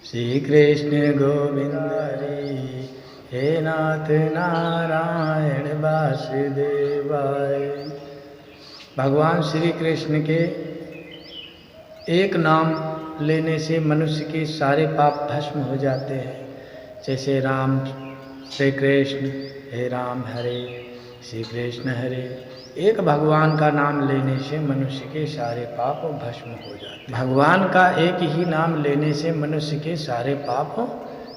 श्री कृष्ण गोविंद हरि, हे नाथ नारायण वासुदेवाय। भगवान श्री कृष्ण के एक नाम लेने से मनुष्य के सारे पाप भस्म हो जाते हैं। जैसे राम श्री कृष्ण, हे राम हरे, श्री कृष्ण हरे। एक भगवान का नाम लेने से मनुष्य के सारे पाप भस्म हो जाते हैं। भगवान का एक ही नाम लेने से मनुष्य के सारे पाप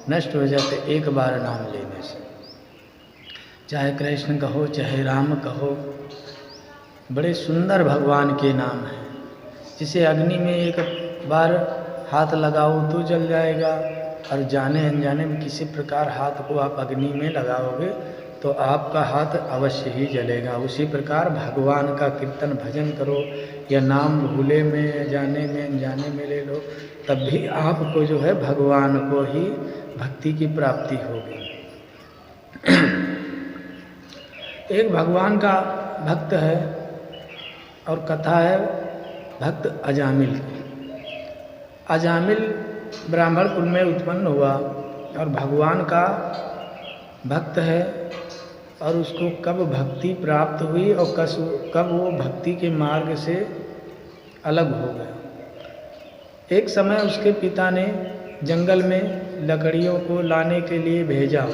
नष्ट हो जाते, एक बार नाम लेने से। चाहे कृष्ण कहो चाहे राम कहो, बड़े सुंदर भगवान के नाम हैं। जिसे अग्नि में एक बार हाथ लगाओ तो जल जाएगा, और जाने अनजाने में किसी प्रकार हाथ को आप अग्नि में लगाओगे तो आपका हाथ अवश्य ही जलेगा। उसी प्रकार भगवान का कीर्तन भजन करो, या नाम भूले में जाने में अनजाने में ले लो, तब भी आपको जो है भगवान को ही भक्ति की प्राप्ति होगी। एक भगवान का भक्त है और कथा है भक्त अजामिल की। अजामिल ब्राह्मण कुल में उत्पन्न हुआ और भगवान का भक्त है, और उसको कब भक्ति प्राप्त हुई और कब वो भक्ति के मार्ग से अलग हो गया। एक समय उसके पिता ने जंगल में लकड़ियों को लाने के लिए भेजा,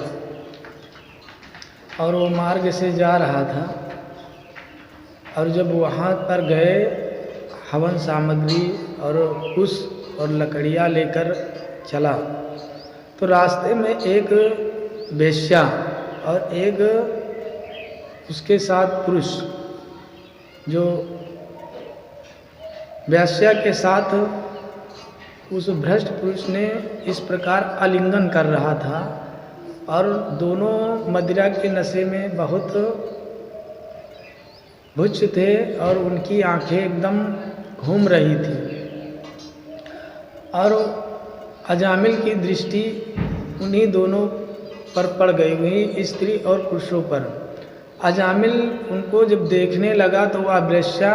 और वो मार्ग से जा रहा था, और जब वहाँ पर गए हवन सामग्री और कुश और लकड़ियाँ लेकर चला, तो रास्ते में एक वेश्या और एक उसके साथ पुरुष, जो वेश्या के साथ उस भ्रष्ट पुरुष ने इस प्रकार आलिंगन कर रहा था, और दोनों मदिरा के नशे में बहुत भुच्च थे, और उनकी आंखें एकदम घूम रही थी, और अजामिल की दृष्टि उन्हीं दोनों पर पड़ गई, वही स्त्री और पुरुषों पर। अजामिल उनको जब देखने लगा तो वह वेश्या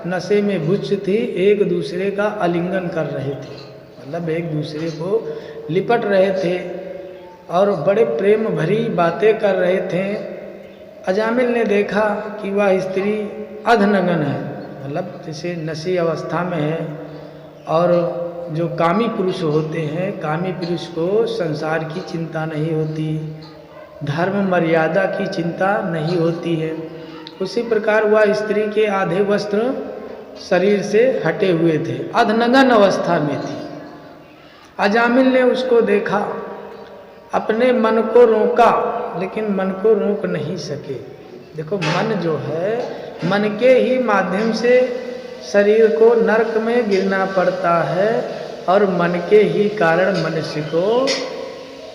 नशे में भुच्च थी, एक दूसरे का आलिंगन कर रहे थे, मतलब एक दूसरे को लिपट रहे थे और बड़े प्रेम भरी बातें कर रहे थे। अजामिल ने देखा कि वह स्त्री अधनगन है, मतलब जैसे नशे अवस्था में है, और जो कामी पुरुष होते हैं, कामी पुरुष को संसार की चिंता नहीं होती, धर्म मर्यादा की चिंता नहीं होती है। उसी प्रकार वह स्त्री के आधे वस्त्र शरीर से हटे हुए थे, अधनगन अवस्था में थी। अजामिल ने उसको देखा, अपने मन को रोका, लेकिन मन को रोक नहीं सके। देखो, मन जो है, मन के ही माध्यम से शरीर को नरक में गिरना पड़ता है, और मन के ही कारण मनुष्य को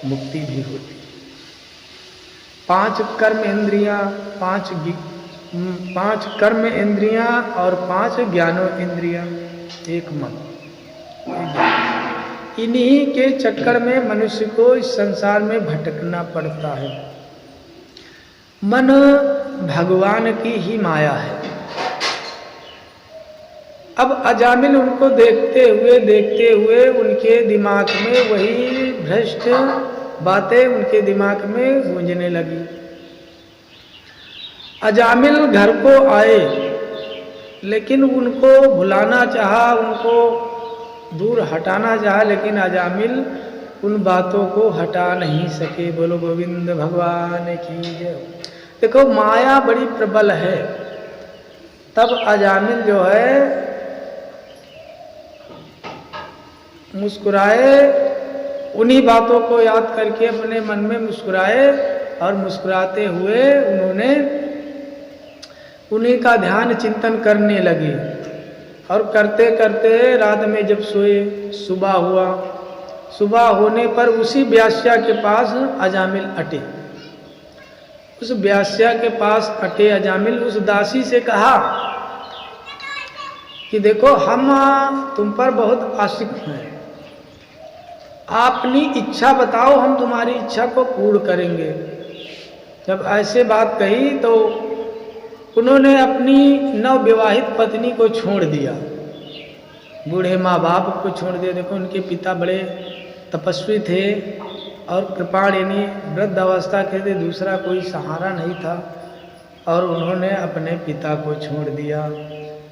मुक्ति भी होती है। 5 कर्म इंद्रियां, 5 कर्म इंद्रियां और 5 ज्ञानो इंद्रियां, एक मन। इन्हीं के चक्कर में मनुष्य को इस संसार में भटकना पड़ता है। मन भगवान की ही माया है। अब अजामिल उनको देखते हुए उनके दिमाग में वही भ्रष्ट बातें उनके दिमाग में गूंजने लगी। अजामिल घर को आए, लेकिन उनको भुलाना चाहा, उनको दूर हटाना चाहा, लेकिन अजामिल उन बातों को हटा नहीं सके। बोलो गोविंद भगवान की जय। देखो, माया बड़ी प्रबल है। तब अजामिल जो है मुस्कुराए, उन्हीं बातों को याद करके अपने मन में मुस्कुराए, और मुस्कुराते हुए उन्होंने उन्हीं का ध्यान चिंतन करने लगे। और करते करते रात में जब सोए, सुबह हुआ। सुबह होने पर उसी वेश्या के पास अजामिल अटे। उस वेश्या के पास अटे अजामिल उस दासी से कहा कि देखो, हम तुम पर बहुत आशिक हैं, अपनी इच्छा बताओ, हम तुम्हारी इच्छा को पूर्ण करेंगे। जब ऐसे बात कही तो उन्होंने अपनी नवविवाहित पत्नी को छोड़ दिया, बूढ़े माँ बाप को छोड़ दिया। देखो, उनके पिता बड़े तपस्वी थे और कृपाण यानी वृद्ध अवस्था के थे, दूसरा कोई सहारा नहीं था और उन्होंने अपने पिता को छोड़ दिया,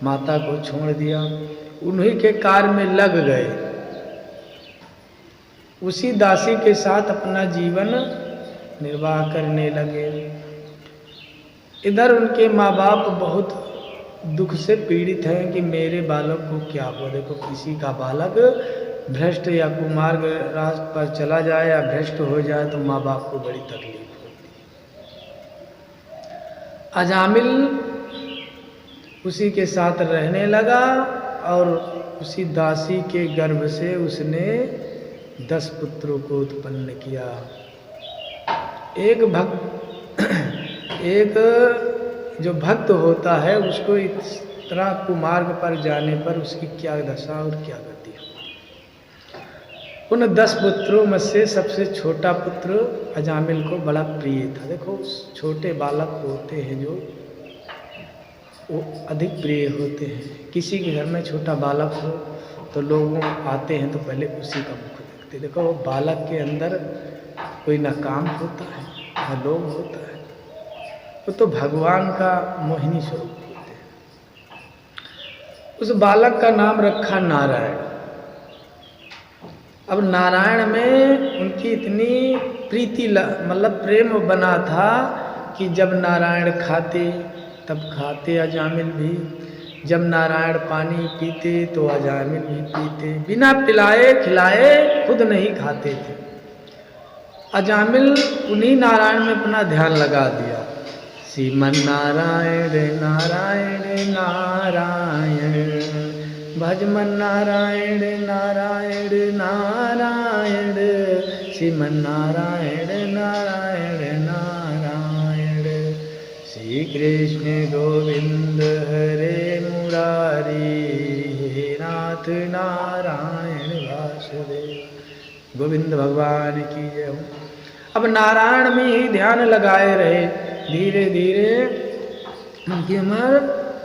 माता को छोड़ दिया, उन्हीं के कार्य में लग गए, उसी दासी के साथ अपना जीवन निर्वाह करने लगे। इधर उनके माँ बाप बहुत दुख से पीड़ित हैं कि मेरे बालक को क्या हो। देखो, किसी का बालक भ्रष्ट या कुमार्ग रास्ते पर चला जाए या भ्रष्ट हो जाए तो माँ बाप को बड़ी तकलीफ होती है। अजामिल उसी के साथ रहने लगा और उसी दासी के गर्भ से उसने 10 पुत्रों को उत्पन्न किया। एक जो भक्त होता है उसको इस तरह कुमार्ग पर जाने पर उसकी क्या दशा और क्या गति है। उन 10 पुत्रों में से सबसे छोटा पुत्र अजामिल को बड़ा प्रिय था। देखो, छोटे बालक होते हैं जो वो अधिक प्रिय होते हैं। किसी के घर में छोटा बालक हो तो लोग आते हैं तो पहले उसी का मुख देखते। देखो, वो बालक के अंदर कोई न काम होता है न लोभ होता है, वो तो भगवान का मोहिनी स्वरूप होते हैं। उस बालक का नाम रखा नारायण। अब नारायण में उनकी इतनी प्रीति मतलब प्रेम बना था कि जब नारायण खाते तब खाते अजामिल भी, जब नारायण पानी पीते तो अजामिल भी पीते, बिना पिलाए खिलाए खुद नहीं खाते थे। अजामिल उन्हीं नारायण में अपना ध्यान लगा दिया। श्रीमन नारायण नारायण नारायण, भजमन नारायण नारायण नारायण, श्रीमन नारायण नारायण नारायण, श्री कृष्ण गोविंद हरे मुरारी, हे नाथ नारायण वासुदेव। गोविंद भगवान की जय हो। अब नारायण में ही ध्यान लगाए रहे। धीरे धीरे उनकी उम्र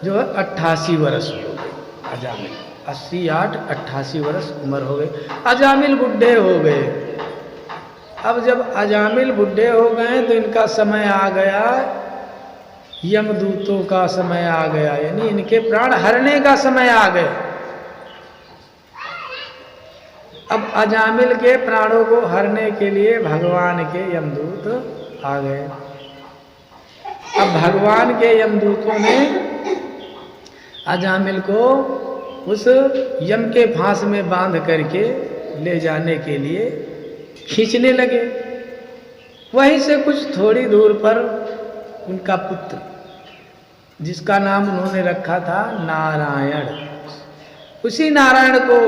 जो है 88 वर्ष हो गई। अजामिल 88 वर्ष उम्र हो गई। अजामिल बुढ़े हो गए। अब जब अजामिल बुढ़े हो गए तो इनका समय आ गया, यमदूतों का समय आ गया, यानी इनके प्राण हरने का समय आ गया। अब अजामिल के प्राणों को हरने के लिए भगवान के यमदूत आ गए। अब भगवान के यमदूतों ने अजामिल को उस यम के फांस में बांध करके ले जाने के लिए खींचने लगे। वहीं से कुछ थोड़ी दूर पर उनका पुत्र, जिसका नाम उन्होंने रखा था नारायण, उसी नारायण को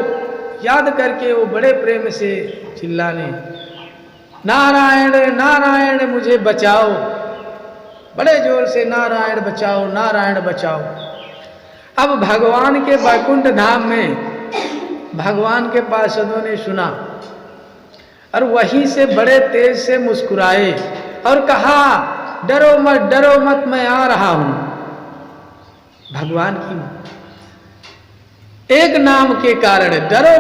याद करके वो बड़े प्रेम से चिल्लाने, नारायण नारायण मुझे बचाओ, बड़े जोर से नारायण बचाओ नारायण बचाओ। अब भगवान के वैकुंठ धाम में भगवान के पार्षदों ने सुना और वहीं से बड़े तेज से मुस्कुराए और कहा, डरो मत मैं आ रहा हूं। भगवान की एक नाम के कारण डरो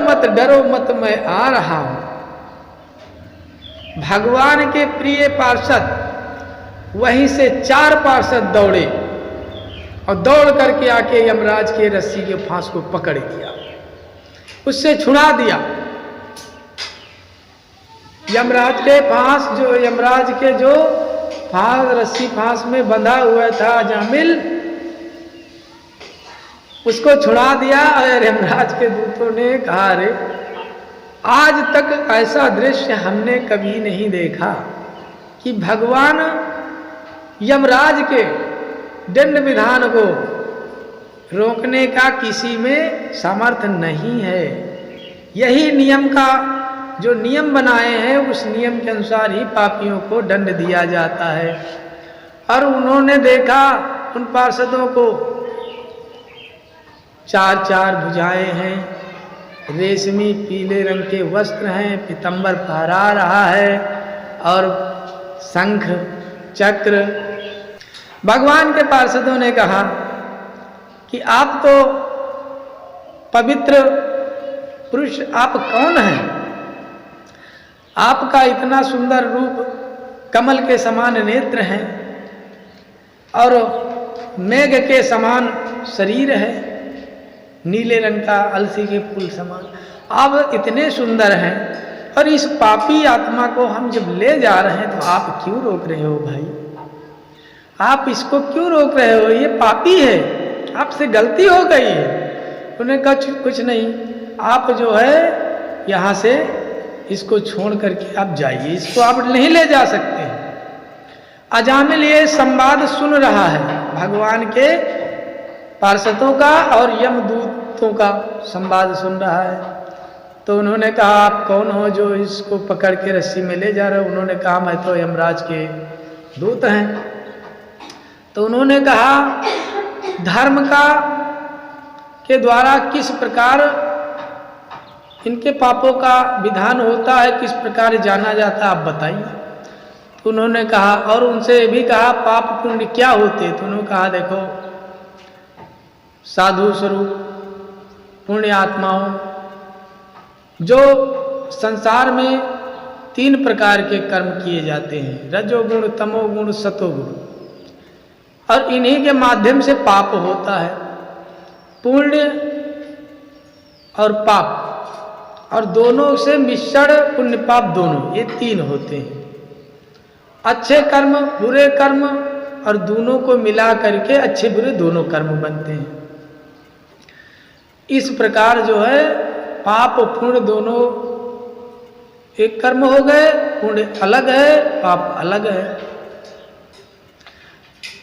मत मैं आ रहा हूं। भगवान के प्रिय पार्षद वहीं से 4 पार्षद दौड़े और दौड़ करके आके यमराज के रस्सी के फांस को पकड़ दिया, उससे छुड़ा दिया। यमराज के जो फांस रस्सी फांस में बंधा हुआ था अजामिल, उसको छुड़ा दिया। और यमराज के दूतों ने कहा, अरे आज तक ऐसा दृश्य हमने कभी नहीं देखा कि भगवान यमराज के दंड विधान को रोकने का किसी में सामर्थ्य नहीं है। यही नियम का जो नियम बनाए हैं उस नियम के अनुसार ही पापियों को दंड दिया जाता है। और उन्होंने देखा उन पार्षदों को 4 भुजाएं हैं, रेशमी पीले रंग के वस्त्र हैं, पीतंबर फहरा रहा है और शंख चक्र। भगवान के पार्षदों ने कहा कि आप तो पवित्र पुरुष, आप कौन हैं? आपका इतना सुंदर रूप, कमल के समान नेत्र हैं और मेघ के समान शरीर है, नीले रंग का अलसी के फूल समान। आप इतने सुंदर हैं और इस पापी आत्मा को हम जब ले जा रहे हैं तो आप क्यों रोक रहे हो भाई? आप इसको क्यों रोक रहे हो? ये पापी है, आपसे गलती हो गई है। उन्होंने कहा कुछ नहीं, आप जो है यहाँ से इसको छोड़ करके आप जाइए, इसको आप नहीं ले जा सकते। अजामिल ये संवाद सुन रहा है, भगवान के पार्षदों का और यमदूतों का संवाद सुन रहा है। तो उन्होंने कहा आप कौन हो जो इसको पकड़ के रस्सी में ले जा रहे हो? उन्होंने कहा मैं तो यमराज के दूत हैं। तो उन्होंने कहा धर्म का के द्वारा किस प्रकार इनके पापों का विधान होता है, किस प्रकार जाना जाता है, आप बताइए। तो उन्होंने कहा और उनसे भी कहा पाप पुण्य क्या होते? तो उन्होंने कहा देखो, साधु स्वरूप पुण्य आत्माओं जो संसार में 3 प्रकार के कर्म किए जाते हैं, रजोगुण, तमोगुण, सतोगुण, और इन्हीं के माध्यम से पाप होता है। पुण्य और पाप, और दोनों से मिश्रण पुण्य पाप दोनों, ये 3 होते हैं। अच्छे कर्म, बुरे कर्म, और दोनों को मिला करके अच्छे बुरे दोनों कर्म बनते हैं। इस प्रकार जो है पाप पुण्य दोनों एक कर्म हो गए, पुण्य अलग है, पाप अलग है।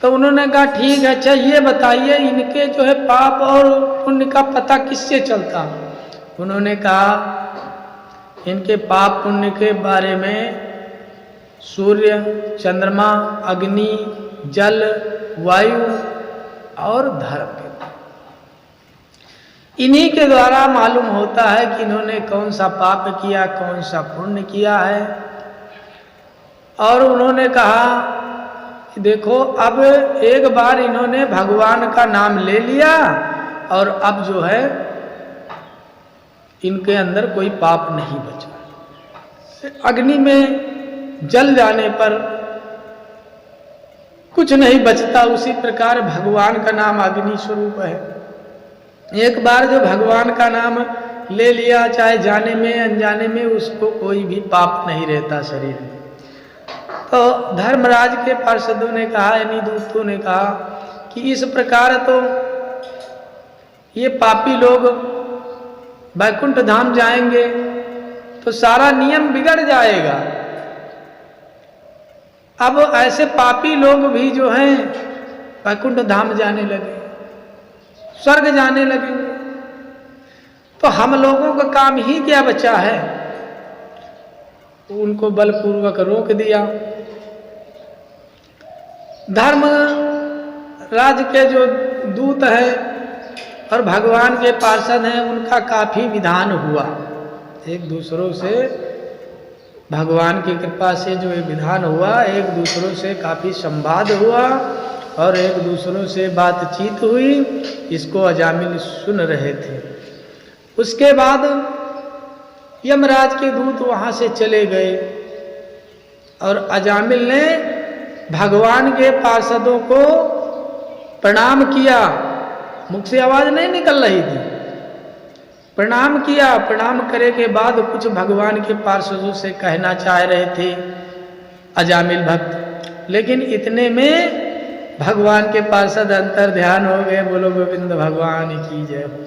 तो उन्होंने कहा ठीक है, अच्छा ये बताइए इनके जो है पाप और पुण्य का पता किससे चलता? उन्होंने कहा इनके पाप पुण्य के बारे में सूर्य, चंद्रमा, अग्नि, जल, वायु और धर्म के, इन्हीं के द्वारा मालूम होता है कि इन्होंने कौन सा पाप किया, कौन सा पुण्य किया है। और उन्होंने कहा कि देखो अब एक बार इन्होंने भगवान का नाम ले लिया और अब जो है इनके अंदर कोई पाप नहीं बचा। अग्नि में जल जाने पर कुछ नहीं बचता, उसी प्रकार भगवान का नाम अग्नि स्वरूप है। एक बार जो भगवान का नाम ले लिया, चाहे जाने में अनजाने में, उसको कोई भी पाप नहीं रहता शरीर में। तो धर्मराज के पार्षदों ने कहा, यानी दूतों ने कहा कि इस प्रकार तो ये पापी लोग वैकुंठ धाम जाएंगे तो सारा नियम बिगड़ जाएगा। अब ऐसे पापी लोग भी जो हैं वैकुंठ धाम जाने लगे, स्वर्ग जाने लगेंगे, तो हम लोगों का काम ही क्या बचा है? उनको बलपूर्वक रोक दिया। धर्म राज के जो दूत हैं और भगवान के पार्षद हैं, उनका काफी विधान हुआ, एक दूसरों से भगवान की कृपा से जो ये विधान हुआ, एक दूसरों से काफी संवाद हुआ और एक दूसरों से बातचीत हुई। इसको अजामिल सुन रहे थे। उसके बाद यमराज के दूत वहां से चले गए और अजामिल ने भगवान के पार्षदों को प्रणाम किया। मुख से आवाज नहीं निकल रही थी, प्रणाम किया। प्रणाम करे के बाद कुछ भगवान के पार्षदों से कहना चाह रहे थे अजामिल भक्त, लेकिन इतने में भगवान के पार्षद अंतर ध्यान हो गए। बोलो गोविंद भगवान की जय हो।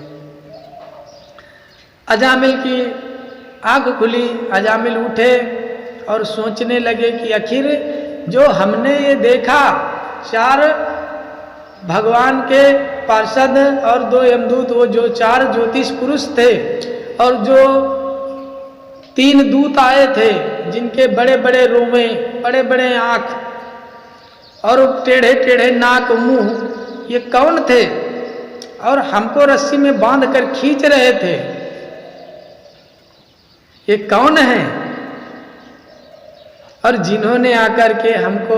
अजामिल की आंख खुली, अजामिल उठे और सोचने लगे कि आखिर जो हमने ये देखा, 4 भगवान के पार्षद और 2 यमदूत, वो जो 4 ज्योतिष पुरुष थे और जो 3 दूत आए थे जिनके बड़े बड़े रोमे, बड़े बड़े आंख और टेढ़े टेढ़े नाक मुंह, ये कौन थे? और हमको रस्सी में बांध कर खींच रहे थे, ये कौन है? और जिन्होंने आकर के हमको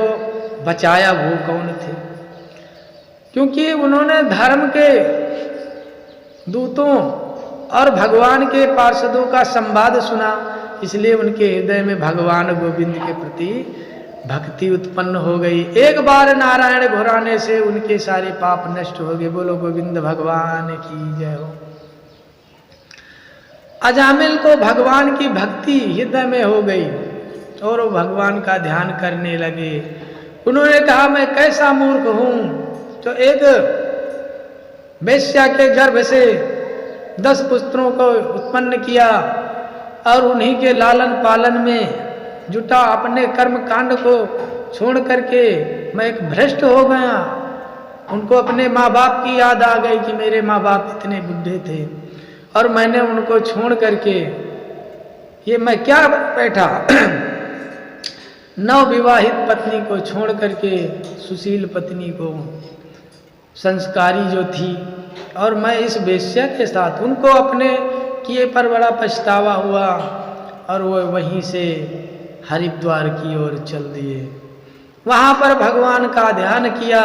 बचाया वो कौन थे? क्योंकि उन्होंने धर्म के दूतों और भगवान के पार्षदों का संवाद सुना, इसलिए उनके हृदय में भगवान गोविंद के प्रति भक्ति उत्पन्न हो गई। एक बार नारायण घुराने से उनके सारे पाप नष्ट हो गए। बोलो गोविंद भगवान की जय हो। अजामिल को भगवान की भक्ति हृदय में हो गई और वो भगवान का ध्यान करने लगे। उन्होंने कहा मैं कैसा मूर्ख हूं तो एक वेश्या के गर्भ से 10 पुत्रों को उत्पन्न किया और उन्हीं के लालन पालन में जुटा। अपने कर्म कांड को छोड़ करके मैं एक भ्रष्ट हो गया। उनको अपने माँ बाप की याद आ गई कि मेरे माँ बाप इतने बुढ़े थे और मैंने उनको छोड़ करके ये मैं क्या बैठा नवविवाहित पत्नी को छोड़ करके सुशील पत्नी को संस्कारी जो थी और मैं इस वेश्या के साथ उनको अपने किए पर बड़ा पछतावा हुआ और वो वहीं से हरिद्वार की ओर चल दिए। वहां पर भगवान का ध्यान किया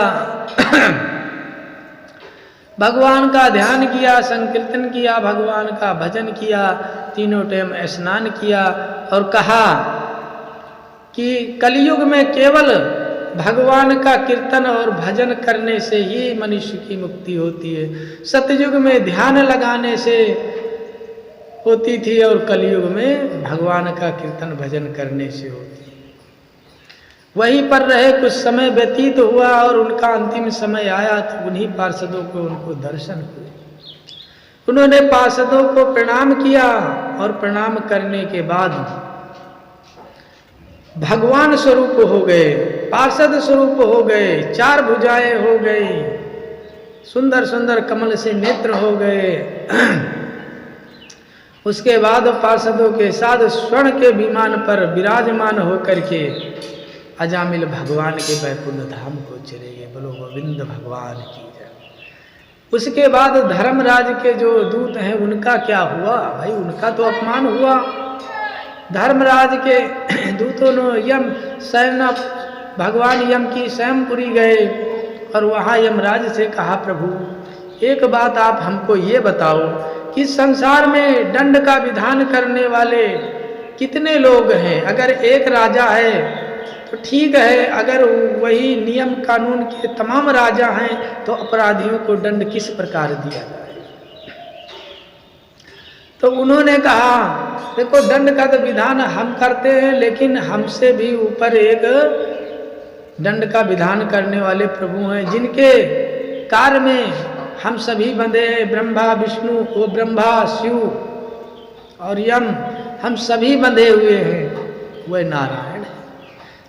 भगवान का ध्यान किया, संकीर्तन किया, भगवान का भजन किया, तीनों टाइम स्नान किया और कहा कि कलयुग में केवल भगवान का कीर्तन और भजन करने से ही मनुष्य की मुक्ति होती है। सतयुग में ध्यान लगाने से होती थी और कलयुग में भगवान का कीर्तन भजन करने से होती है। वहीं पर रहे, कुछ समय व्यतीत हुआ और उनका अंतिम समय आया तो उन्हीं पार्षदों को उनको दर्शन हुए। उन्होंने पार्षदों को प्रणाम किया और प्रणाम करने के बाद भगवान स्वरूप हो गए, पार्षद स्वरूप हो गए, 4 भुजाएं हो गई, सुंदर सुंदर कमल से नेत्र हो गए। उसके बाद पार्षदों के साथ स्वर्ण के विमान पर विराजमान होकर के अजामिल भगवान के वैकुंठ धाम को चले गए। बोलो गोविंद भगवान की जय। उसके बाद धर्मराज के जो दूत हैं उनका क्या हुआ भाई? उनका तो अपमान हुआ। धर्मराज के दूतों ने यम स्वयं भगवान यम की स्वयंपुरी गए और वहाँ यमराज से कहा प्रभु एक बात आप हमको ये बताओ कि संसार में दंड का विधान करने वाले कितने लोग हैं? अगर एक राजा है तो ठीक है, अगर वही नियम कानून के तमाम राजा हैं तो अपराधियों को दंड किस प्रकार दिया जाए? तो उन्होंने कहा देखो दंड का तो विधान हम करते हैं, लेकिन हमसे भी ऊपर एक दंड का विधान करने वाले प्रभु हैं जिनके कार्य में हम सभी बंधे हैं। ब्रह्मा विष्णु, वो ब्रह्मा शिव और यम, हम सभी बंधे हुए हैं। वह नारायण है।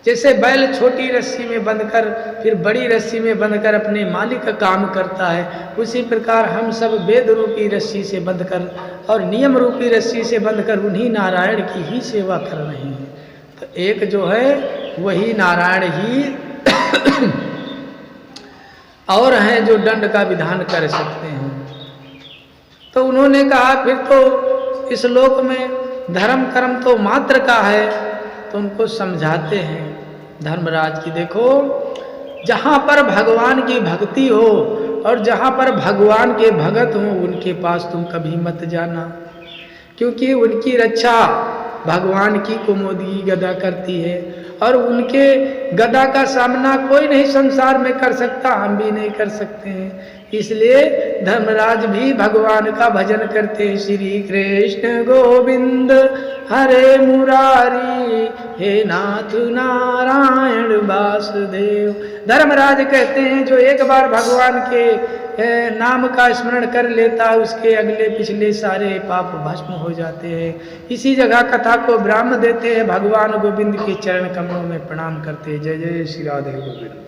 जैसे बैल छोटी रस्सी में बंधकर फिर बड़ी रस्सी में बंधकर अपने मालिक का काम करता है, उसी प्रकार हम सब वेद रूपी रस्सी से बंधकर और नियम रूपी रस्सी से बंधकर उन्हीं नारायण की ही सेवा कर रहे हैं। तो एक जो है वही नारायण ही और हैं जो दंड का विधान कर सकते हैं। तो उन्होंने कहा फिर तो इस लोक में धर्म कर्म तो मात्र का है। तो उनको समझाते हैं धर्मराज की देखो जहाँ पर भगवान की भक्ति हो और जहाँ पर भगवान के भगत हो उनके पास तुम कभी मत जाना, क्योंकि उनकी रक्षा भगवान की कुमोदगी गदा करती है और उनके गदा का सामना कोई नहीं संसार में कर सकता, हम भी नहीं कर सकते हैं। इसलिए धर्मराज भी भगवान का भजन करते हैं। श्री कृष्ण गोविंद हरे मुरारी हे नाथ नारायण वासुदेव। धर्मराज कहते हैं जो एक बार भगवान के नाम का स्मरण कर लेता है उसके अगले पिछले सारे पाप भस्म हो जाते हैं। इसी जगह कथा को विराम देते हैं। भगवान गोविंद के चरण कमलों में प्रणाम करते हैं। जय जय श्री राधे गोविंद।